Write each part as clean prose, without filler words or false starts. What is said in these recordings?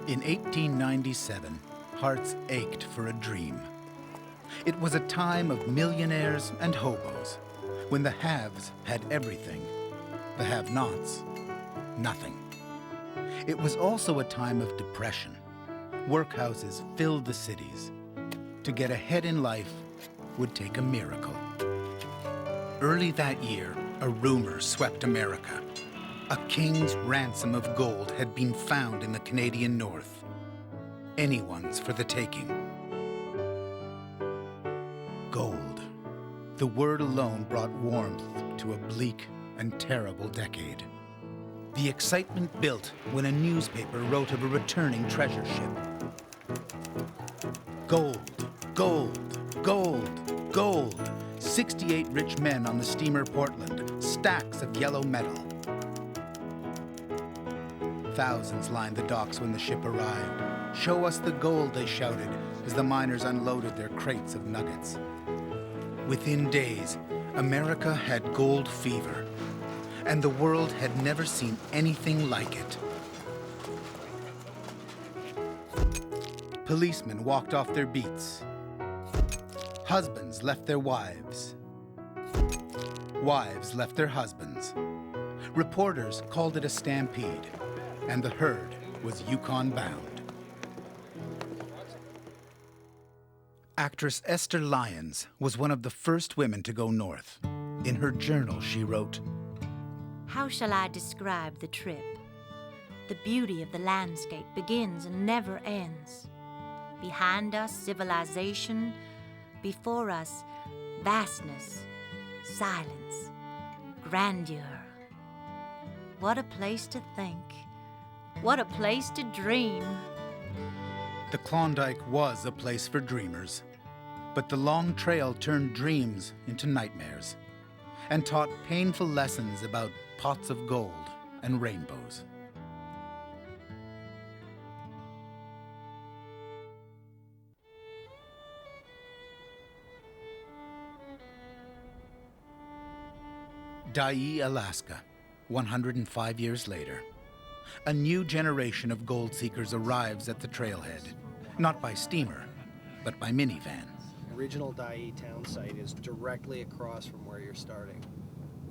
In 1897, hearts ached for a dream. It was a time of millionaires and hobos, when the haves had everything, the have-nots, nothing. It was also a time of depression. Workhouses filled the cities. To get ahead in life would take a miracle. Early that year, a rumor swept America. A king's ransom of gold had been found in the Canadian North. Anyone's for the taking. Gold. The word alone brought warmth to a bleak and terrible decade. The excitement built when a newspaper wrote of a returning treasure ship. Gold, gold, gold, gold. 68 rich men on the steamer Portland, stacks of yellow metal. Thousands lined the docks when the ship arrived. Show us the gold, they shouted as the miners unloaded their crates of nuggets. Within days, America had gold fever, and the world had never seen anything like it. Policemen walked off their beats. Husbands left their wives. Wives left their husbands. Reporters called it a stampede, and the herd was Yukon bound. Actress Esther Lyons was one of the first women to go north. In her journal, she wrote, "How shall I describe the trip? The beauty of the landscape begins and never ends. Behind us, civilization. Before us, vastness, silence, grandeur. What a place to think. What a place to dream." The Klondike was a place for dreamers, but the long trail turned dreams into nightmares and taught painful lessons about pots of gold and rainbows. Dyea, Alaska, 105 years later. A new generation of gold seekers arrives at the trailhead, not by steamer, but by minivan. The original Dyea town site is directly across from where you're starting.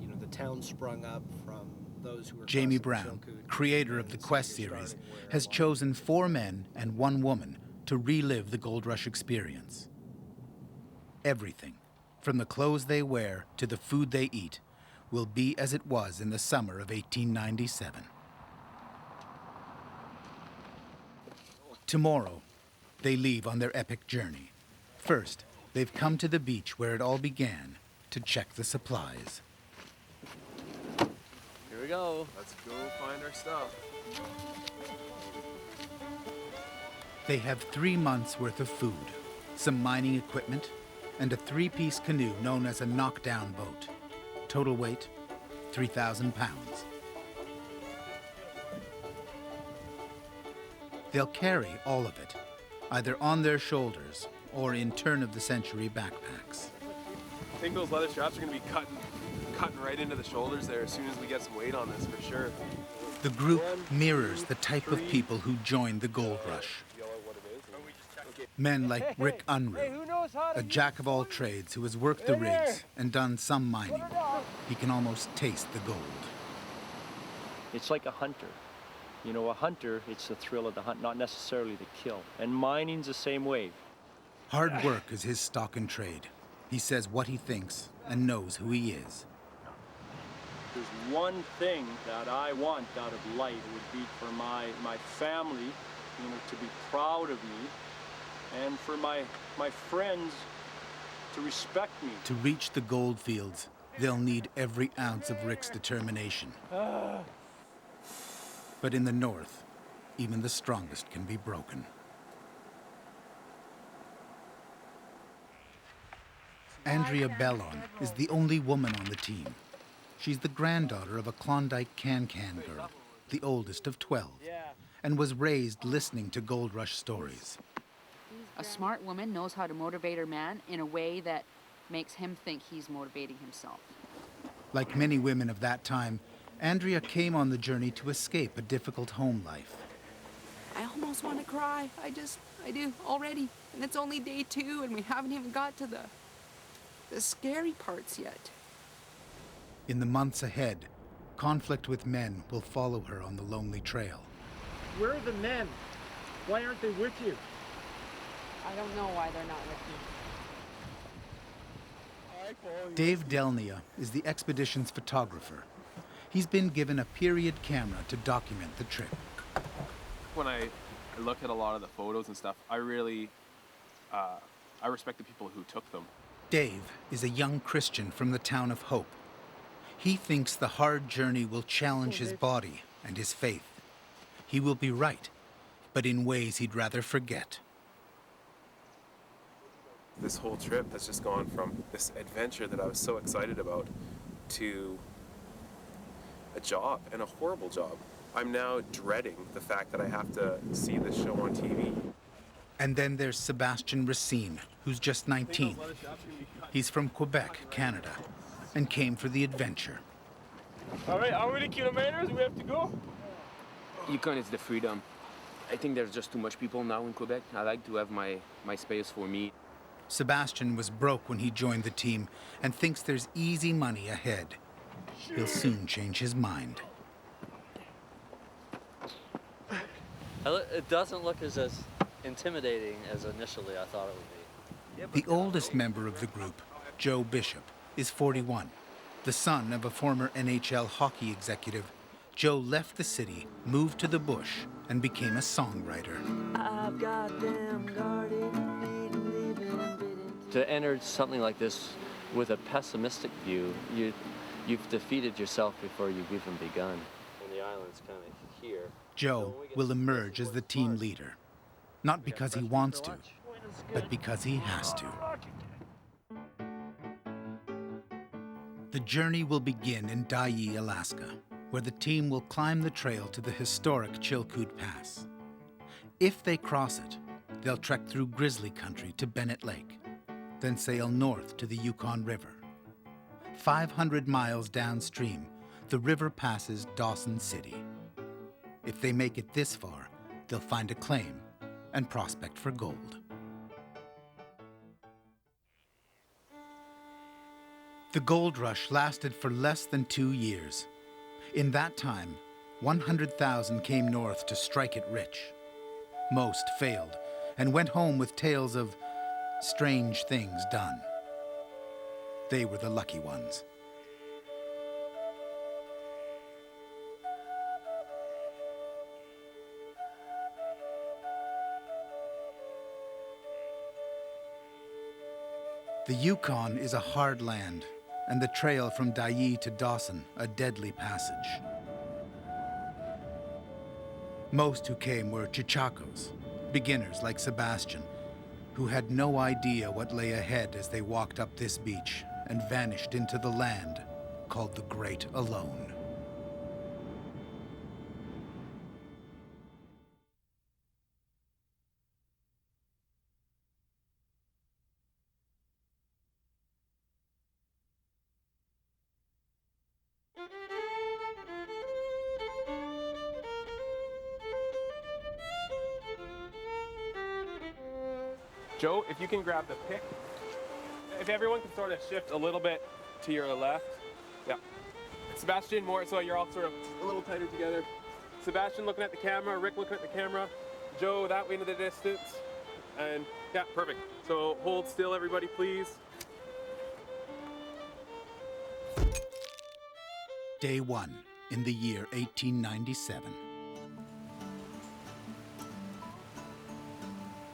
You know, the town sprung up from those who were Jamie crossing Brown, Chilkoot creator of the Quest series, has chosen 4 men and 1 woman to relive the gold rush experience. Everything, from the clothes they wear to the food they eat, will be as it was in the summer of 1897. Tomorrow, they leave on their epic journey. First, they've come to the beach where it all began to check the supplies. Here we go. Let's go find our stuff. They have 3 months' worth of food, some mining equipment, and a 3-piece canoe known as a knockdown boat. Total weight, 3,000 pounds. They'll carry all of it, either on their shoulders or in turn-of-the-century backpacks. I think those leather straps are going to be cutting right into the shoulders there as soon as we get some weight on this, for sure. The group mirrors the type of people who joined the gold rush. Men like Rick Unruh, a jack of all trades who has worked the rigs and done some mining. He can almost taste the gold. It's like a hunter. You know, a hunter, it's the thrill of the hunt, not necessarily the kill. And mining's the same way. Hard work is his stock and trade. He says what he thinks and knows who he is. There's one thing that I want out of life would be for my family, you know, to be proud of me, and for my friends to respect me. To reach the gold fields, they'll need every ounce of Rick's determination. But in the north, even the strongest can be broken. Andrea Bellon is the only woman on the team. She's the granddaughter of a Klondike can-can girl, the oldest of 12, and was raised listening to gold rush stories. A smart woman knows how to motivate her man in a way that makes him think he's motivating himself. Like many women of that time, Andrea came on the journey to escape a difficult home life. I almost almost want to cry. I do already. And it's only day 2 and we haven't even got to the scary parts yet. In the months ahead, conflict with men will follow her on the lonely trail. Where are the men? Why aren't they with you? I don't know why they're not with me. Dave Delnia is the expedition's photographer. He's been given a period camera to document the trip. When I look at a lot of the photos and stuff, I really, I respect the people who took them. Dave is a young Christian from the town of Hope. He thinks the hard journey will challenge his body and his faith. He will be right, but in ways he'd rather forget. This whole trip has just gone from this adventure that I was so excited about to a job, and a horrible job. I'm now dreading the fact that I have to see this show on TV. And then there's Sebastian Racine, who's just 19. He's from Quebec, Canada, and came for the adventure. All right, how many kilometers we have to go? Yukon is the freedom. I think there's just too much people now in Quebec. I like to have my space for me. Sebastian was broke when he joined the team and thinks there's easy money ahead. He'll soon change his mind. It doesn't look as intimidating as initially I thought it would be. The oldest member of the group, Joe Bishop, is 41. The son of a former NHL hockey executive, Joe left the city, moved to the bush, and became a songwriter. I've got them guarded, to enter something like this with a pessimistic view, you've defeated yourself before you've even begun. And the island's kind of here. Joe will emerge as the team leader, not because he wants to, but because he has to. The journey will begin in Dyea, Alaska, where the team will climb the trail to the historic Chilkoot Pass. If they cross it, they'll trek through grizzly country to Bennett Lake, then sail north to the Yukon River. 500 miles downstream, the river passes Dawson City. If they make it this far, they'll find a claim and prospect for gold. The gold rush lasted for less than 2 years. In that time, 100,000 came north to strike it rich. Most failed and went home with tales of strange things done. They were the lucky ones. The Yukon is a hard land, and the trail from Dyea to Dawson a deadly passage. Most who came were Chichakos, beginners like Sebastian, who had no idea what lay ahead as they walked up this beach and vanished into the land called the Great Alone. Joe, if you can grab the pick. If everyone can sort of shift a little bit to your left. Yeah. Sebastian, more so you're all sort of a little tighter together. Sebastian looking at the camera, Rick looking at the camera, Joe that way into the distance. And yeah, perfect. So hold still, everybody, please. Day 1 in the year 1897.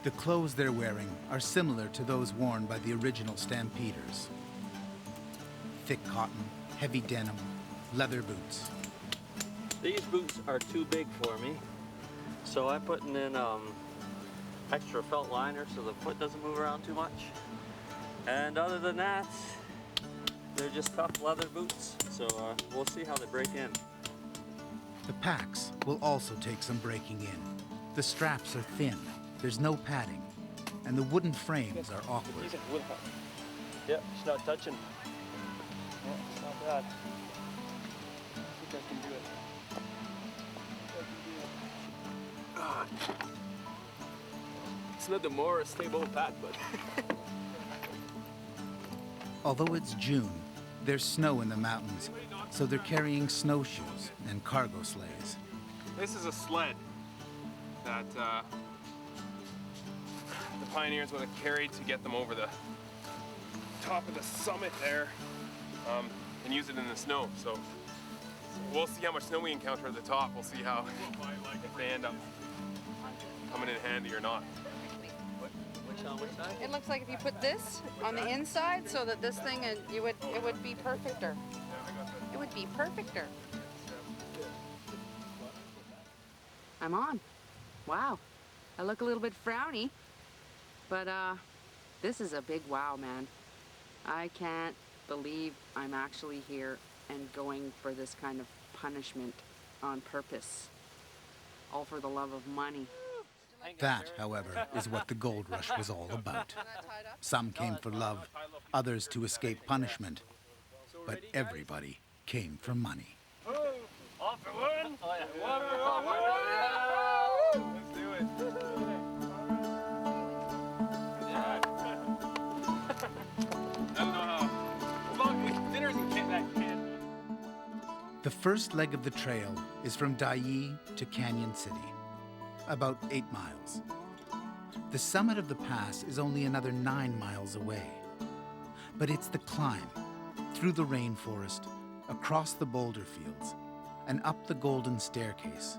The clothes they're wearing are similar to those worn by the original stampeders. Thick cotton, heavy denim, leather boots. These boots are too big for me, so I'm putting in extra felt liner so the foot doesn't move around too much. And other than that, they're just tough leather boots, so we'll see how they break in. The packs will also take some breaking in. The straps are thin, there's no padding, and the wooden frames are awkward. Yep, it's not touching. Yeah, it's not bad. I think I can do it. not the more stable path, but... Although it's June, there's snow in the mountains, so they're carrying snowshoes and cargo sleighs. This is a sled that the pioneers would have carried to get them over the top of the summit there and use it in the snow. So we'll see how much snow we encounter at the top. We'll see how if they end up coming in handy or not. Which on which side? It looks like if you put this on the inside so that this thing, it would be perfecter. It would be perfecter. I'm on. Wow. I look a little bit frowny, but this is a big wow, man. I can't believe I'm actually here and going for this kind of punishment on purpose. All for the love of money. That, however, is what the gold rush was all about. Some came for love, others to escape punishment, but everybody came for money. Off for one. Let's do it. I don't know how. As long as dinner's in that can. The first leg of the trail is from Dai to Canyon City, about 8 miles. The summit of the pass is only another 9 miles away. But it's the climb, through the rainforest, across the boulder fields, and up the golden staircase,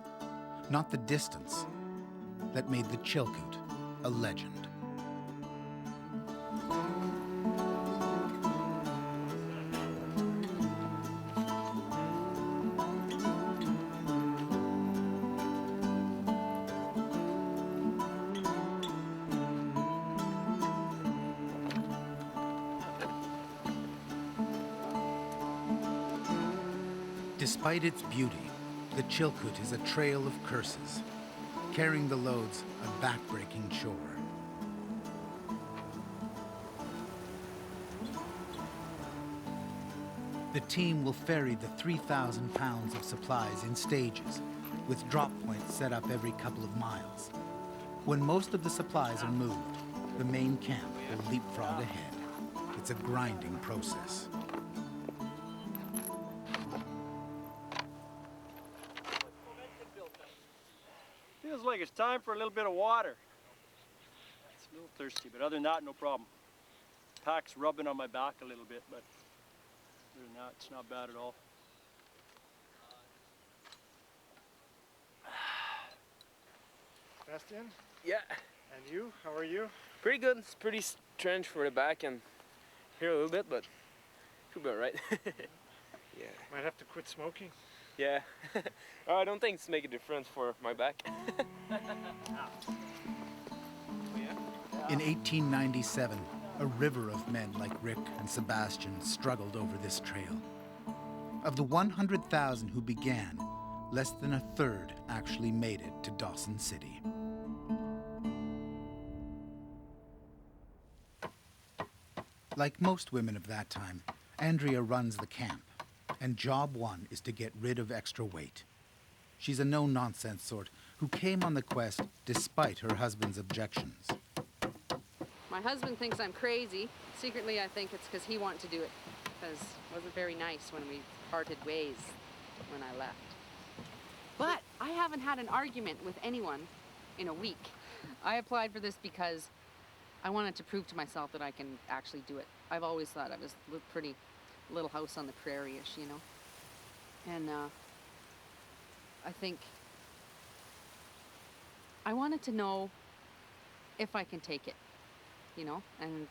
not the distance, that made the Chilkoot a legend. Despite its beauty, the Chilkoot is a trail of curses, carrying the loads of backbreaking shore. The team will ferry the 3,000 pounds of supplies in stages, with drop points set up every couple of miles. When most of the supplies are moved, the main camp will leapfrog ahead. It's a grinding process. Feels like it's time for a little bit of water. It's a little thirsty, but other than that, no problem. Pack's rubbing on my back a little bit, but other than that, it's not bad at all. Bastian? Yeah, And you? How are you? pretty good. It's pretty strange for the back and here a little bit, but should be all right. Yeah. Might have to quit smoking. Yeah. Oh, I don't think it's make a difference for my back. In 1897, a river of men like Rick and Sebastian struggled over this trail. Of the 100,000 who began, less than a third actually made it to Dawson City. Like most women of that time, Andrea runs the camp, and job one is to get rid of extra weight. She's a no-nonsense sort who came on the quest despite her husband's objections. My husband thinks I'm crazy. Secretly, I think it's because he wanted to do it, because it wasn't very nice when we parted ways when I left. But I haven't had an argument with anyone in a week. I applied for this because I wanted to prove to myself that I can actually do it. I've always thought I was pretty little house on the prairie-ish, you know? And I think I wanted to know if I can take it, you know? And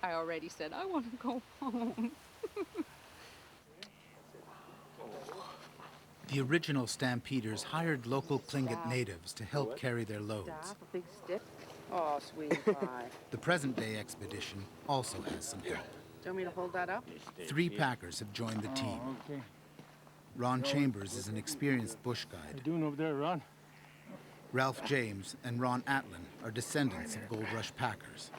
I already said, I want to go home. The original stampeders hired local Tlingit natives to help carry their loads. A big stick. Oh, sweet pie. The present-day expedition also has some help. Do you want me to hold that up? 3 packers have joined the team. Okay. Ron Chambers is an experienced bush What guide. you doing over there, Ron? Ralph James and Ron Atlin are descendants of Gold Rush packers.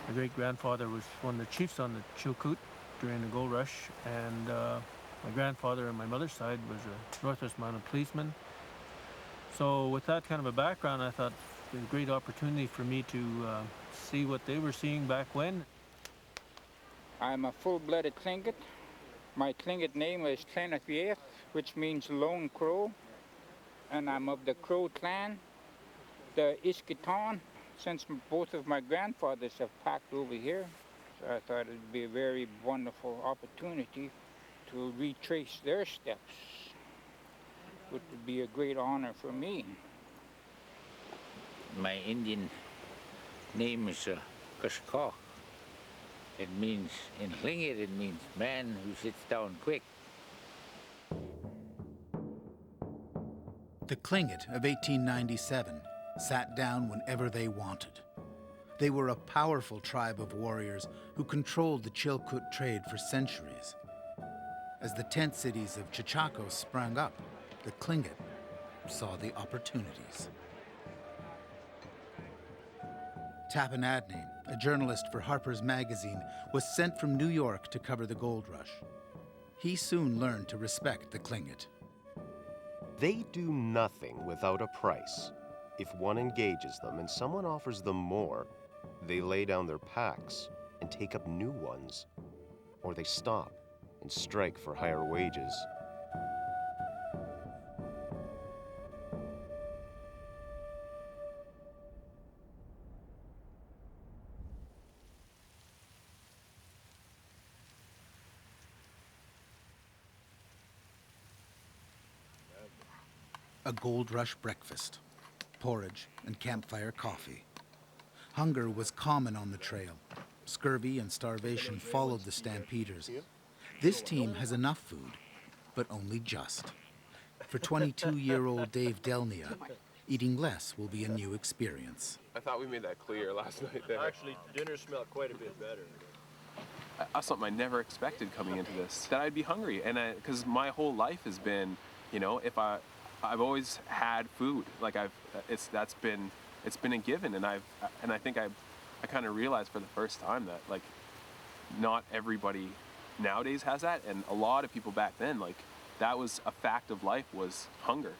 My great-grandfather was one of the chiefs on the Chilkoot during the Gold Rush, and my grandfather on my mother's side was a Northwest Mounted policeman. So with that kind of a background, I thought it was a great opportunity for me to see what they were seeing back when. I'm a full-blooded Tlingit. My Tlingit name is Klondike, which means lone crow. And I'm of the Crow clan, the Iskiton, since both of my grandfathers have packed over here. So I thought it'd be a very wonderful opportunity to retrace their steps, which would be a great honor for me. My Indian name is Kashkaw. It means, in Tlingit, it means man who sits down quick. The Tlingit of 1897 sat down whenever they wanted. They were a powerful tribe of warriors who controlled the Chilkoot trade for centuries. As the tent cities of Chilkoot sprang up, the Tlingit saw the opportunities. Tappan Adney, a journalist for Harper's Magazine, was sent from New York to cover the gold rush. He soon learned to respect the Tlingit. They do nothing without a price. If one engages them and someone offers them more, they lay down their packs and take up new ones, or they stop and strike for higher wages. A gold rush breakfast, porridge and campfire coffee. Hunger was common on the trail. Scurvy and starvation followed the stampeders. This team has enough food, but only just. For 22-year-old Dave Delnia, eating less will be a new experience. I thought we made that clear last night there. Actually, dinner smelled quite a bit better. That's something I never expected coming into this, that I'd be hungry. And because my whole life has been, you know, I've always had food. Like it's been a given, and I think I kind of realized for the first time that like not everybody nowadays has that, and a lot of people back then, like that was a fact of life, was hunger.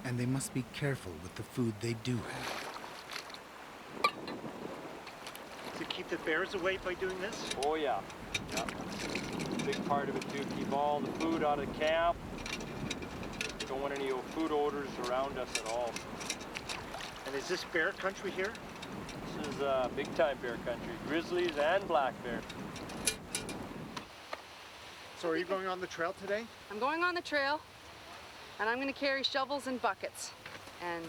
And they must be careful with the food they do have. To keep the bears away by doing this? Oh yeah. Big part of it too. Keep all the food out of camp. Don't want any food odors around us at all. And is this bear country here? This is big time bear country. Grizzlies and black bear. So are you going on the trail today? I'm going on the trail, and I'm going to carry shovels and buckets and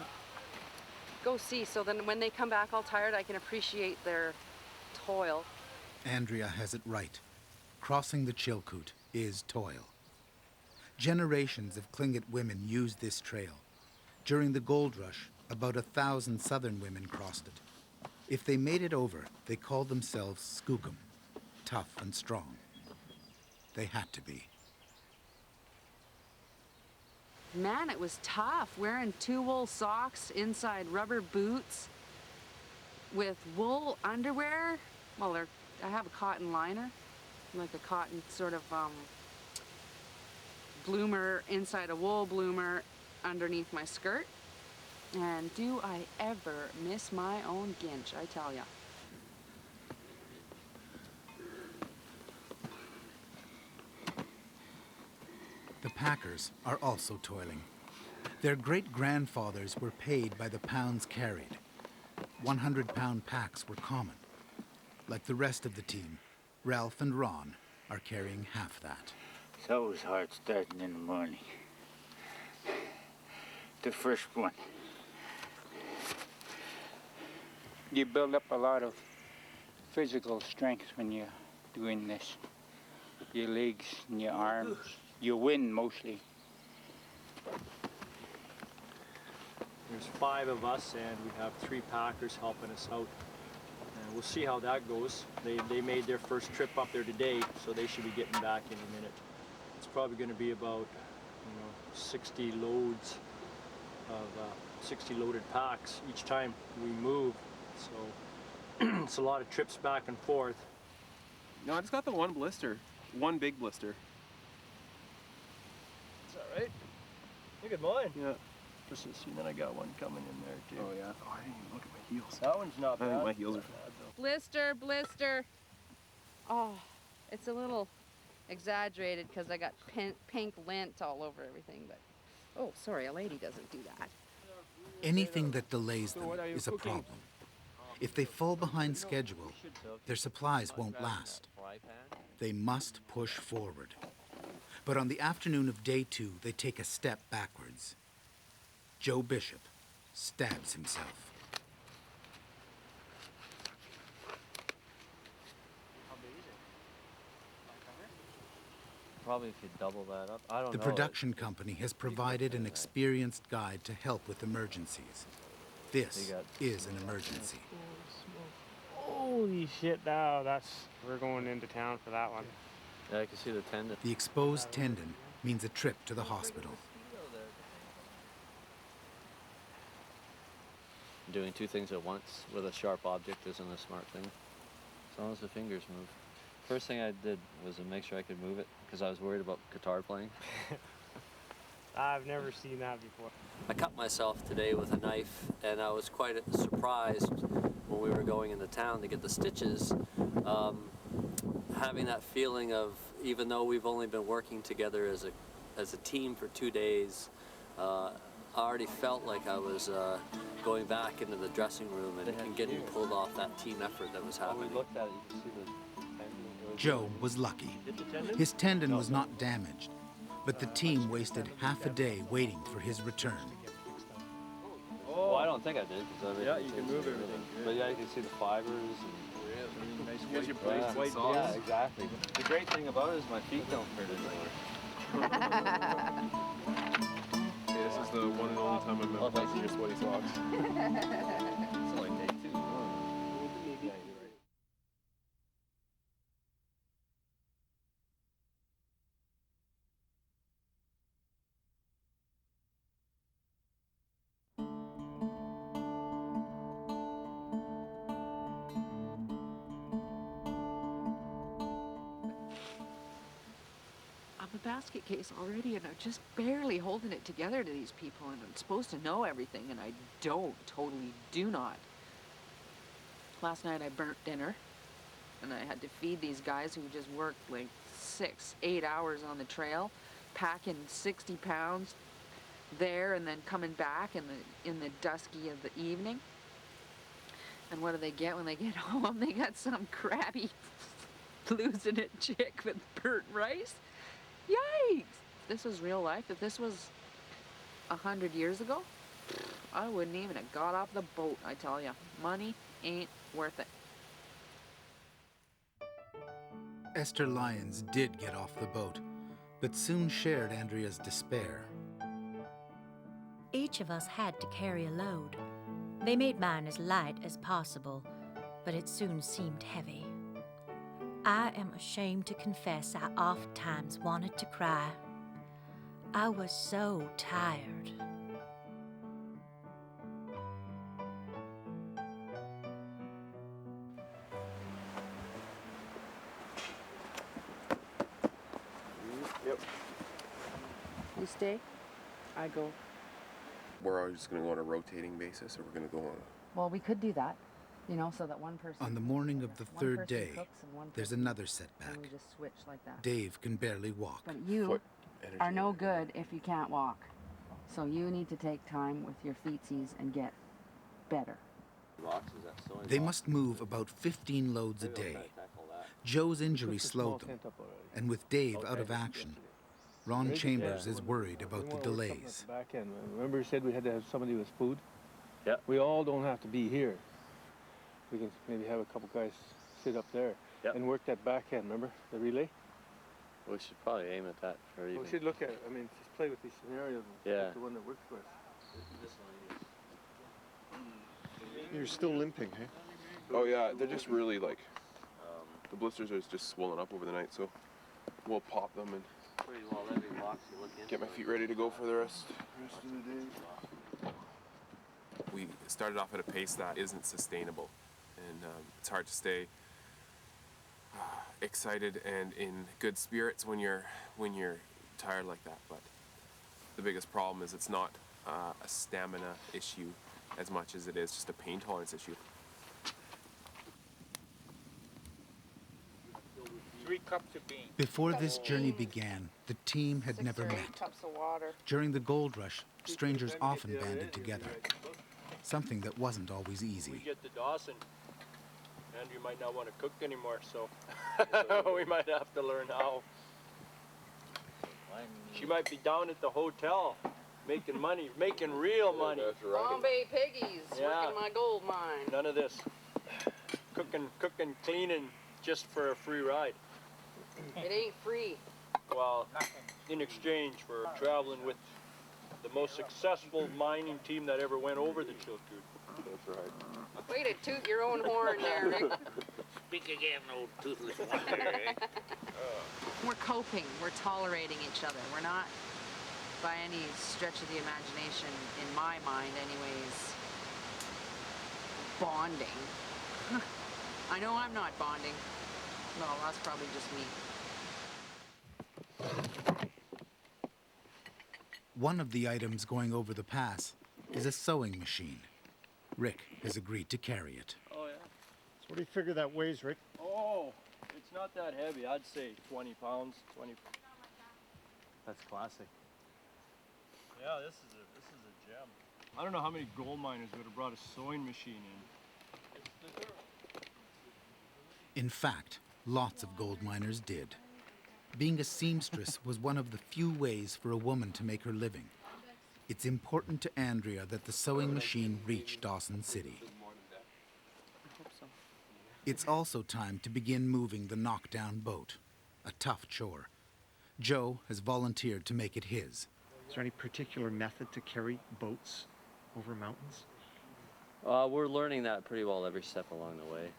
go see, so then when they come back all tired, I can appreciate their toil. Andrea has it right. Crossing the Chilkoot is toil. Generations of Tlingit women used this trail. During the gold rush, about 1,000 southern women crossed it. If they made it over, they called themselves skookum, tough and strong. They had to be. Man, it was tough, wearing 2 wool socks, inside rubber boots, with wool underwear. Well, I have a cotton liner, like a cotton sort of bloomer inside a wool bloomer underneath my skirt. And do I ever miss my own ginch, I tell ya. The packers are also toiling. Their great-grandfathers were paid by the pounds carried. 100-pound packs were common. Like the rest of the team, Ralph and Ron are carrying half that. It's always hard starting in the morning. The first one. You build up a lot of physical strength when you're doing this. Your legs and your arms. You win mostly. There's 5 of us, and we have 3 packers helping us out. And we'll see how that goes. They made their first trip up there today, so they should be getting back in a minute. It's probably going to be about 60 loads of 60 loaded packs each time we move. So it's a lot of trips back and forth. No, I just got the one blister, one big blister. right? Look at mine. Yeah. Just see, then I got one coming in there too. Oh yeah. Oh, I didn't even look at my heels. That one's not bad. I think my heels are. Blister, blister. Oh, it's a little exaggerated because I got pink lint all over everything, but oh, sorry, a lady doesn't do that. Anything that delays them is a problem. If they fall behind schedule, their supplies won't last. They must push forward. But on the afternoon of day 2, they take a step backwards. Joe Bishop stabs himself. Probably if you double that up. I don't know. The production company has provided an experienced guide to help with emergencies. This is an emergency. Holy shit, now we're going into town for that one. Yeah, I can see the tendon. The exposed tendon means a trip to the hospital. Doing two things at once with a sharp object isn't a smart thing, as long as the fingers move. First thing I did was to make sure I could move it, because I was worried about guitar playing. I've never seen that before. I cut myself today with a knife, and I was quite surprised when we were going into town to get the stitches, having that feeling of, even though we've only been working together as a team for 2 days, I already felt like I was going back into the dressing room and getting pulled off that team effort that was happening. When we looked at it, you can see the Joe was lucky. His tendon was not damaged, but the team wasted half a day waiting for his return. Oh, I don't think I did. Yeah, you can move everything. But yeah, you can see the fibers. And nice white socks. Yeah, exactly. The great thing about it is my feet don't hurt anymore. Hey, this is the one and only time I've ever seen your sweaty socks. It's only day 2. I'm a basket case already, and I'm just barely holding it together to these people, and I'm supposed to know everything, and I totally do not. Last night I burnt dinner, and I had to feed these guys who just worked like 6-8 hours on the trail, packing 60 pounds there and then coming back in the dusky of the evening. And what do they get when they get home? They got some crabby losing it chick with burnt rice. Yikes! This was real life. If this was 100 years ago, I wouldn't even have got off the boat, I tell ya. Money ain't worth it. Esther Lyons did get off the boat, but soon shared Andrea's despair. Each of us had to carry a load. They made mine as light as possible, but it soon seemed heavy. I am ashamed to confess I oft-times wanted to cry. I was so tired. Yep. You stay, I go. We're just going to go on a rotating basis, or we're going to go on Well, we could do that, you know, so that one person... On the morning of the third day, there's another setback. And we just switch like that. Dave can barely walk. But you are no good if you can't walk. So you need to take time with your feetsies and get better. They must move about 15 loads a day. Joe's injury slowed them, and with Dave out of action, Ron Chambers is worried about the delays. Back end. Remember you said we had to have somebody with food? Yeah. We all don't have to be here. We can maybe have a couple guys sit up there and work that back end, remember? The relay? We should probably aim at that for even. We should look at it. I mean, just play with these scenarios and pick the one that works for us. You're still limping, hey? Oh yeah, they're just really like, the blisters are just swollen up over the night, so we'll pop them and get my feet ready to go for the rest of the day. We started off at a pace that isn't sustainable, and it's hard to stay excited and in good spirits when you're tired like that. But the biggest problem is it's not a stamina issue as much as it is just a pain tolerance issue. 3 cups of beans. Before this journey began, the team had never met. Cups of water. During the gold rush, strangers often banded together, something that wasn't always We easy. get to Dawson, Andrew might not want to cook anymore, so we might have to learn how. She might be down at the hotel, making money, making real money. Bombay piggies, Yeah. working my gold mine. None of this cooking, cleaning, just for a free ride. It ain't free. Well, in exchange for traveling with the most successful mining team that ever went over the Chilkoot. That's right. Way to toot your own horn there, Rick. Speak again, old toothless wonder, eh? We're coping. We're tolerating each other. We're not, by any stretch of the imagination, in my mind anyways, bonding. I know I'm not bonding. Well, that's probably just me. One of the items going over the pass is a sewing machine. Rick has agreed to carry it. Oh, yeah? So what do you figure that weighs, Rick? Oh, it's not that heavy. I'd say 20 pounds, 20. That's classic. Yeah, this is a gem. I don't know how many gold miners would have brought a sewing machine in. In fact, lots of gold miners did. Being a seamstress was one of the few ways for a woman to make her living. It's important to Andrea that the sewing machine reach Dawson City. It's also time to begin moving the knockdown boat, a tough chore. Joe has volunteered to make it his. Is there any particular method to carry boats over mountains? We're learning that pretty well every step along the way.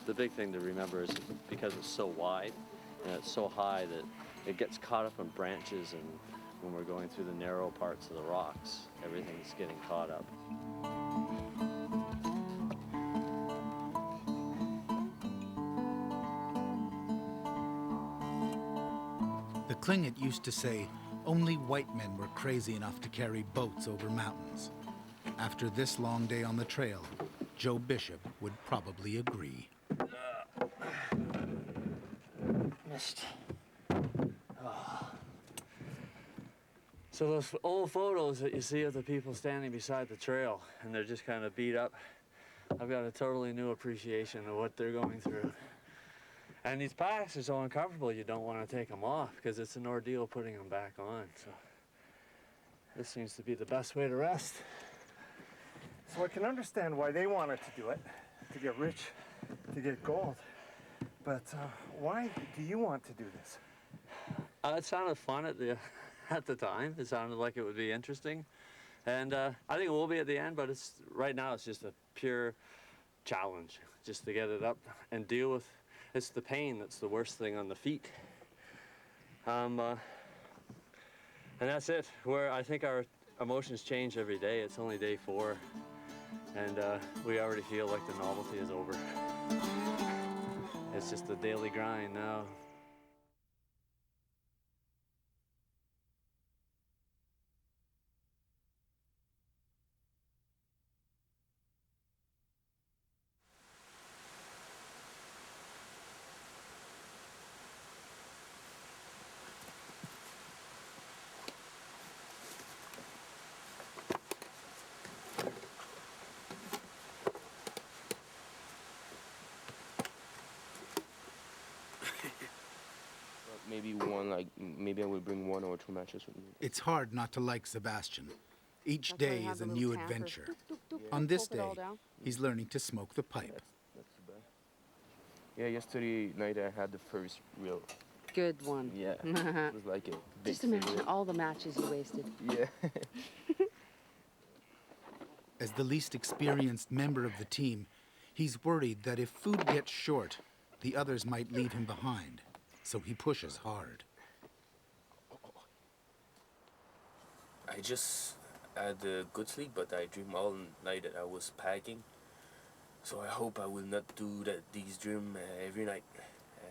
The big thing to remember is because it's so wide and it's so high that it gets caught up in branches, and when we're going through the narrow parts of the rocks, everything's getting caught up. The Klingit used to say only white men were crazy enough to carry boats over mountains. After this long day on the trail, Joe Bishop would probably agree. Missed. Oh. So those old photos that you see of the people standing beside the trail, and they're just kind of beat up, I've got a totally new appreciation of what they're going through. And these packs are so uncomfortable, you don't want to take them off because it's an ordeal putting them back on. So this seems to be the best way to rest. So I can understand why they wanted to do it, to get rich, to get gold. But why do you want to do this? It sounded fun at the time. It sounded like it would be interesting. And I think it will be at the end, but right now it's just a pure challenge, just to get it up and deal with. It's the pain that's the worst thing on the feet. And that's it. I think our emotions change every day. It's only day 4. And we already feel like the novelty is over. It's just a daily grind now. Maybe I will bring 1 or 2 matches with me. It's hard not to like Sebastian. Each day is a new adventure. On this day, he's learning to smoke the pipe. That's too bad. Yeah, yesterday night I had the first real Good one. Yeah, it was like a big Just imagine cigarette. all the matches you wasted. Yeah. As the least experienced member of the team, he's worried that if food gets short, the others might leave him behind. So he pushes hard. I just had a good sleep, but I dreamed all night that I was packing. So I hope I will not do these dreams every night.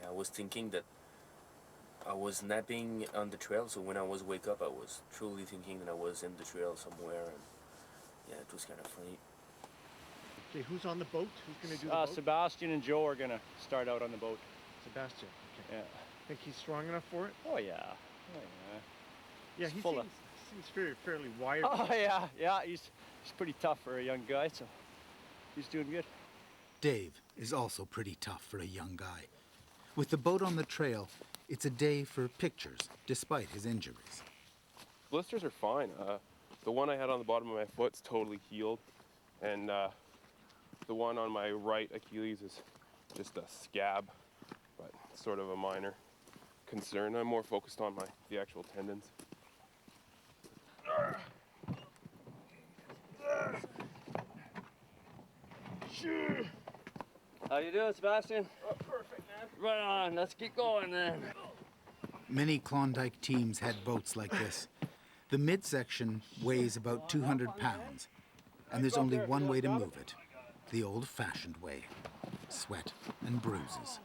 I was thinking that I was napping on the trail, so when I was wake up, I was truly thinking that I was in the trail somewhere, and yeah, it was kind of funny. Okay, who's on the boat? Who's going to do the boat? Sebastian and Joe are going to start out on the boat. Sebastian. Okay. Yeah. Think he's strong enough for it? Oh, yeah. Oh, yeah. Yeah, he seems fairly wired. Oh, yeah. He's pretty tough for a young guy, so he's doing good. Dave is also pretty tough for a young guy. With the boat on the trail, it's a day for pictures, despite his injuries. Blisters are fine. The one I had on the bottom of my foot's totally healed, and the one on my right Achilles is just a scab, but sort of a minor concern. I'm more focused on the actual tendons. How you doing, Sebastian? Oh, perfect, man. Right on. Let's get going then. Many Klondike teams had boats like this. The midsection weighs about 200 pounds, and there's only one way to move it, the old-fashioned way, sweat and bruises.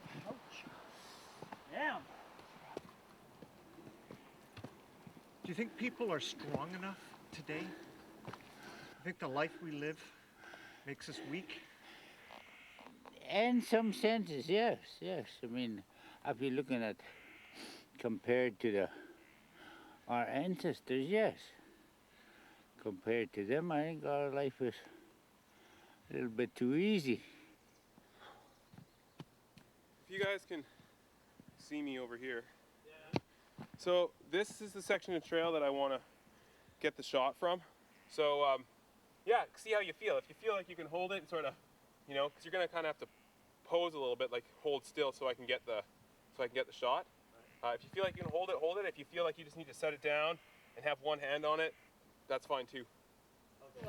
Yeah. Do you think people are strong enough today? Do you think the life we live makes us weak? In some senses, yes. I mean, if you're looking at compared to our ancestors, yes. Compared to them, I think our life is a little bit too easy. If you guys can see me over here. Yeah. So this is the section of trail that I want to get the shot from. So yeah, see how you feel. If you feel like you can hold it and sort of, you know, because you're gonna kind of have to pose a little bit, like hold still so I can get the shot. If you feel like you can hold it, hold it. If you feel like you just need to set it down and have one hand on it, that's fine too. Okay,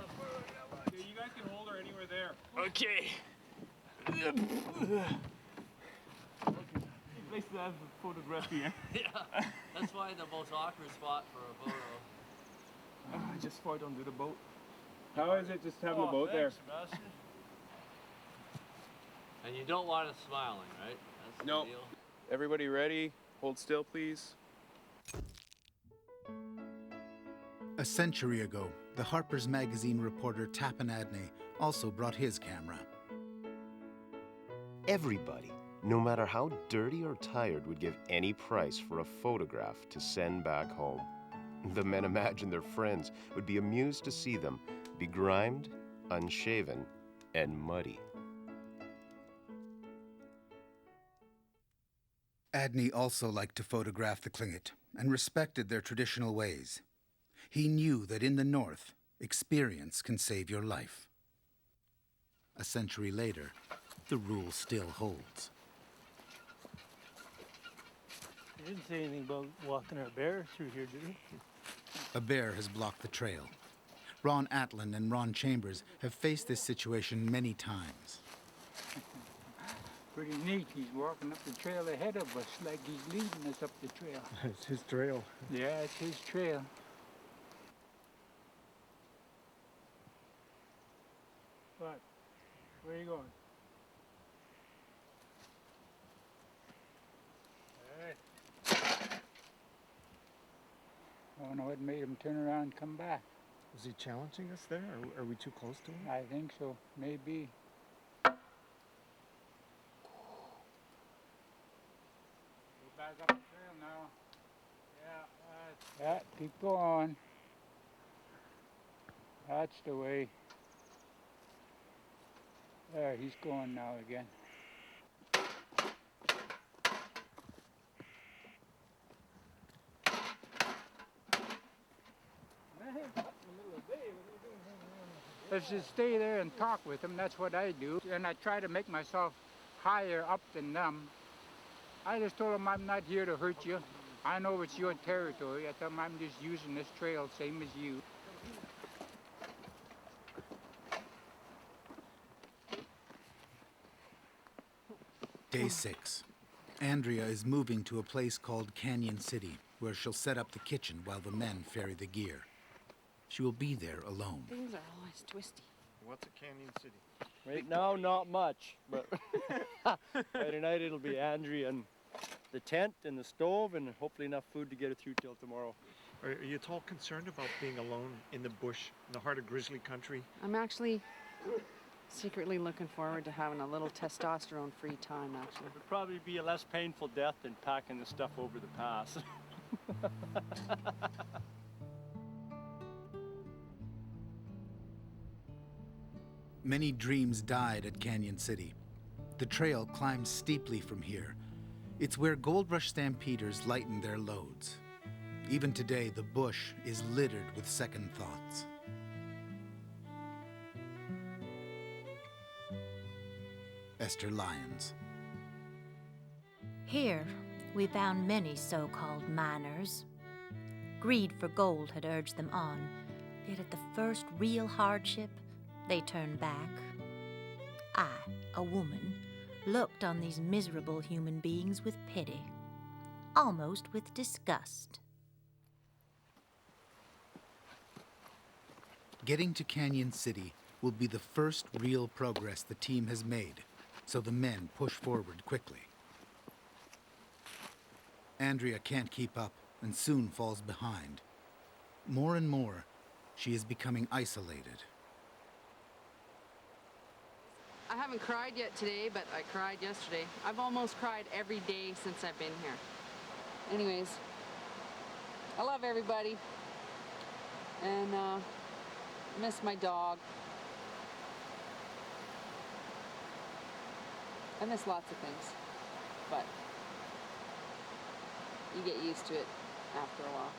you guys can hold her anywhere there. Okay. Place to have a photograph here. Yeah, that's why the most awkward spot for a photo. I just fought under the boat. How is it just having a boat there? Sebastian. And you don't want it smiling, right? That's No. the deal. Everybody ready? Hold still, please. A century ago, the Harper's Magazine reporter Tappan Adney also brought his camera. Everybody, no matter how dirty or tired, would give any price for a photograph to send back home. The men imagined their friends would be amused to see them begrimed, unshaven, and muddy. Adney also liked to photograph the Tlingit and respected their traditional ways. He knew that in the North, experience can save your life. A century later, the rule still holds. You didn't say anything about walking a bear through here, did you? A bear has blocked the trail. Ron Atlin and Ron Chambers have faced this situation many times. Pretty neat. He's walking up the trail ahead of us like he's leading us up the trail. It's his trail. Yeah, it's his trail. What? Where are you going? I don't know what made him turn around and come back. Was he challenging us there, or are we too close to him? I think so, maybe. Go back up the trail now. Yeah, keep going. That's the way. There, he's going now again. If you stay there and talk with them, that's what I do. And I try to make myself higher up than them. I just told them I'm not here to hurt you. I know it's your territory. I tell them I'm just using this trail, same as you. Day 6. Andrea is moving to a place called Canyon City, where she'll set up the kitchen while the men ferry the gear. She will be there alone. Things are always twisty. What's a Canyon City? Right now, not much, but by tonight it'll be Andrea and the tent and the stove and hopefully enough food to get it through till tomorrow. Are you at all concerned about being alone in the bush, in the heart of grizzly country? I'm actually secretly looking forward to having a little testosterone-free time, actually. It would probably be a less painful death than packing the stuff over the pass. Many dreams died at Canyon City. The trail climbs steeply from here. It's where gold rush stampeders lighten their loads. Even today, the bush is littered with second thoughts. Esther Lyons. Here, we found many so-called miners. Greed for gold had urged them on, yet at the first real hardship, they turned back. I, a woman, looked on these miserable human beings with pity, almost with disgust. Getting to Canyon City will be the first real progress the team has made, so the men push forward quickly. Andrea can't keep up and soon falls behind. More and more, she is becoming isolated. I haven't cried yet today, but I cried yesterday. I've almost cried every day since I've been here. Anyways, I love everybody. And I miss my dog. I miss lots of things, but you get used to it after a while.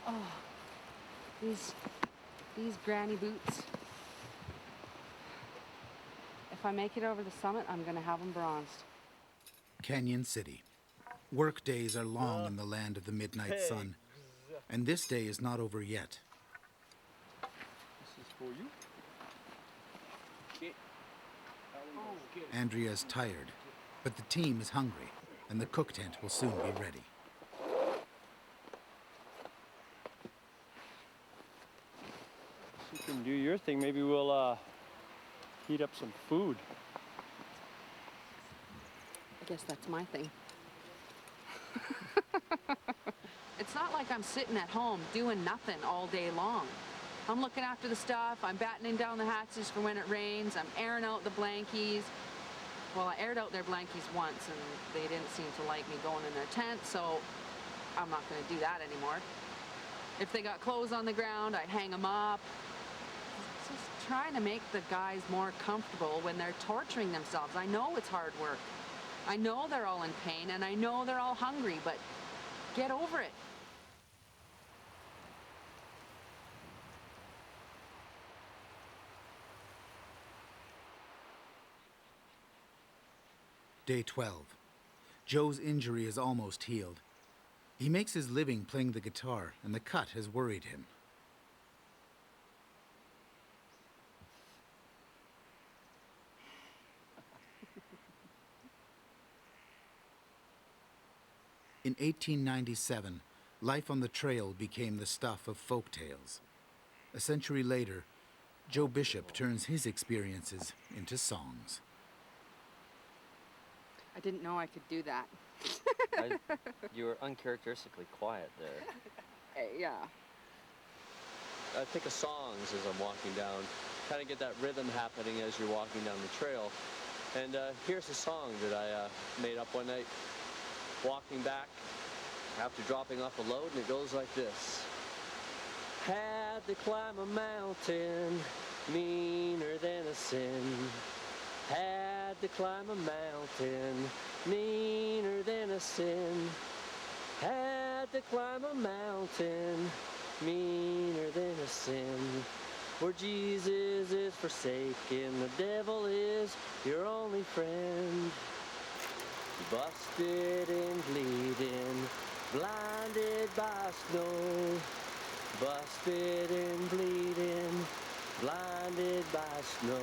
Oh, these granny boots. If I make it over the summit, I'm gonna have them bronzed. Canyon City. Work days are long in the land of the midnight sun, and this day is not over yet. This is for you. Andrea is tired, but the team is hungry, and the cook tent will soon be ready. So you can do your thing. Maybe we'll heat up some food. I guess that's my thing. It's not like I'm sitting at home doing nothing all day long. I'm looking after the stuff, I'm battening down the hatches for when it rains, I'm airing out the blankies. Well, I aired out their blankies once and they didn't seem to like me going in their tent, so I'm not gonna do that anymore. If they got clothes on the ground, I'd hang them up. It's just trying to make the guys more comfortable when they're torturing themselves. I know it's hard work. I know they're all in pain and I know they're all hungry, but get over it. Day 12. Joe's injury is almost healed. He makes his living playing the guitar, and the cut has worried him. In 1897, life on the trail became the stuff of folk tales. A century later, Joe Bishop turns his experiences into songs. I didn't know I could do that. You were uncharacteristically quiet there. Hey, yeah. I think of songs as I'm walking down, kind of get that rhythm happening as you're walking down the trail. And here's a song that I made up one night, walking back after dropping off a load, and it goes like this. Had to climb a mountain, meaner than a sin. Had to climb a mountain, meaner than a sin. Had to climb a mountain, meaner than a sin. Where Jesus is forsaken, the devil is your only friend. Busted and bleeding, blinded by snow. Busted and bleeding, blinded by snow.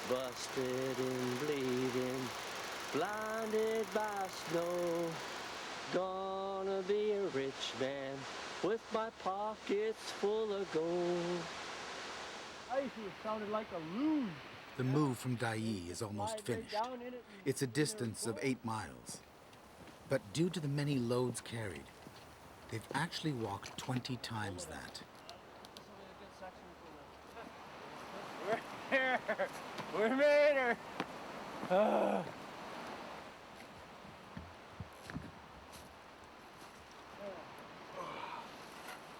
Busted just know, gonna be a rich man with my pockets full of gold. I used to have sounded like a loon. The move from Dai is almost finished. It's a distance of 8 miles. But due to the many loads carried, they've actually walked 20 times that. We're here. We made her.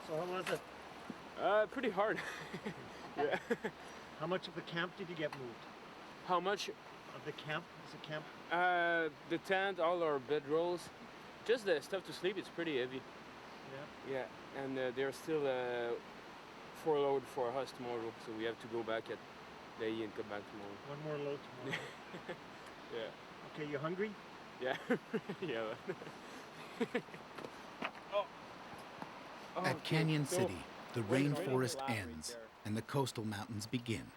So how was it? Pretty hard. Yeah. How much of the camp did you get moved? How much? Of the camp? Is it camp? The tent, all our bedrolls, just the stuff to sleep, it's pretty heavy. Yeah. Yeah, and there's still 4 load for us tomorrow, so we have to go back at Dai and come back tomorrow. One more load tomorrow. Yeah. Okay, you hungry? Yeah. Yeah. At Canyon City, the rainforest ends and the coastal mountains begin.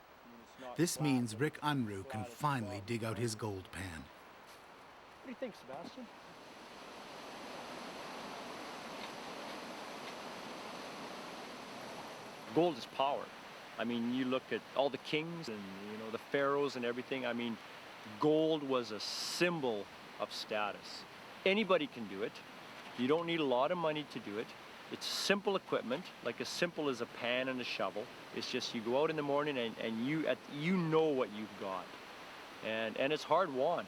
This means Rick Unruh can finally dig out his gold pan. What do you think, Sebastian? Gold is power. I mean, you look at all the kings and, you know, the pharaohs and everything. I mean, gold was a symbol of status. Anybody can do it. You don't need a lot of money to do it. It's simple equipment, like as simple as a pan and a shovel. It's just you go out in the morning and you know what you've got. And it's hard won.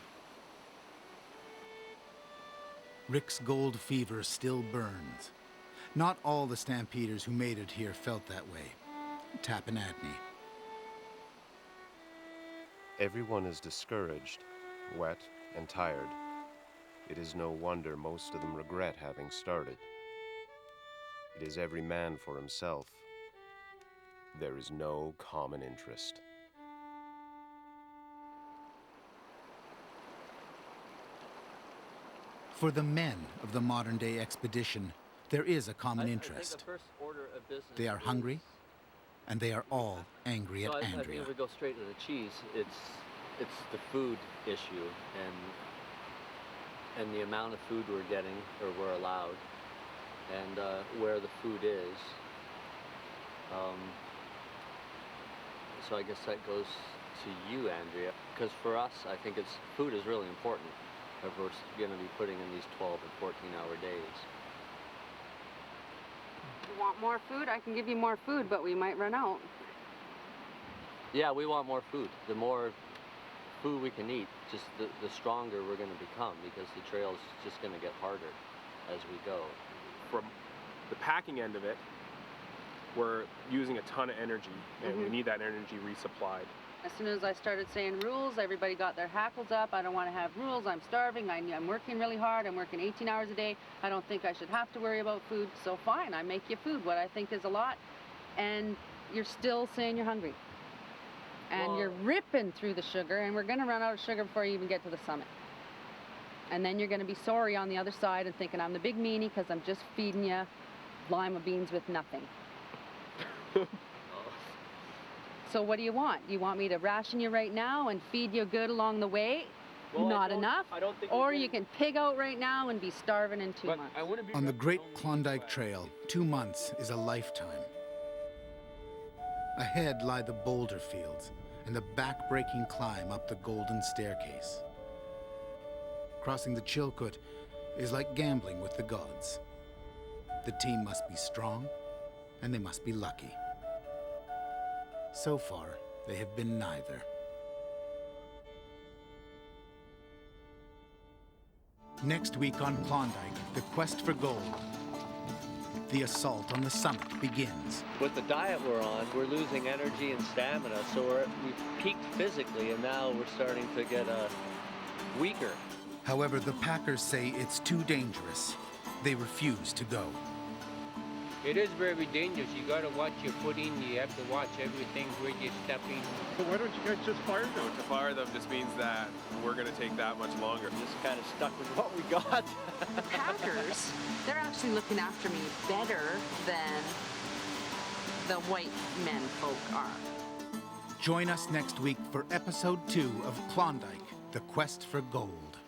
Rick's gold fever still burns. Not all the stampeders who made it here felt that way. Tappanadney. Everyone is discouraged, wet, and tired. It is no wonder most of them regret having started. It is every man for himself. There is no common interest. For the men of the modern-day expedition, there is a common interest. I think the first order of business They are hungry, and they are all angry at I think Andrea. if we go straight to the cheese, it's the food issue and the amount of food we're getting or we're allowed, and where the food is. So I guess that goes to you, Andrea, because for us, I think food is really important if we're going to be putting in these 12 and 14-hour days. You want more food? I can give you more food, but we might run out. Yeah, we want more food. The more food we can eat, just the stronger we're going to become, because the trail's just going to get harder as we go. From the packing end of it, we're using a ton of energy, and we need that energy resupplied. As soon as I started saying rules, everybody got their hackles up. I don't want to have rules. I'm starving. I'm working really hard. I'm working 18 hours a day. I don't think I should have to worry about food. So fine, I make you food, what I think is a lot. And you're still saying you're hungry. And you're ripping through the sugar, and we're going to run out of sugar before you even get to the summit. And then you're going to be sorry on the other side and thinking I'm the big meanie because I'm just feeding you lima beans with nothing. So what do you want? Do you want me to ration you right now and feed you good along the way? Well, Not enough? I don't think or you can pig out right now and be starving in 2 months. On the Great Klondike Trail, 2 months is a lifetime. Ahead lie the boulder fields and the back-breaking climb up the Golden Staircase. Crossing the Chilkoot is like gambling with the gods. The team must be strong, and they must be lucky. So far, they have been neither. Next week on Klondike, the quest for gold. The assault on the summit begins. With the diet we're on, we're losing energy and stamina, so we've peaked physically, and now we're starting to get weaker. However, the packers say it's too dangerous. They refuse to go. It is very dangerous. You gotta watch your footing. You have to watch everything where you're stepping. So why don't you guys just fire them? To fire them just means that we're going to take that much longer. Just kind of stuck with what we got. The packers, they're actually looking after me better than the white men folk are. Join us next week for episode 2 of Klondike, the quest for gold.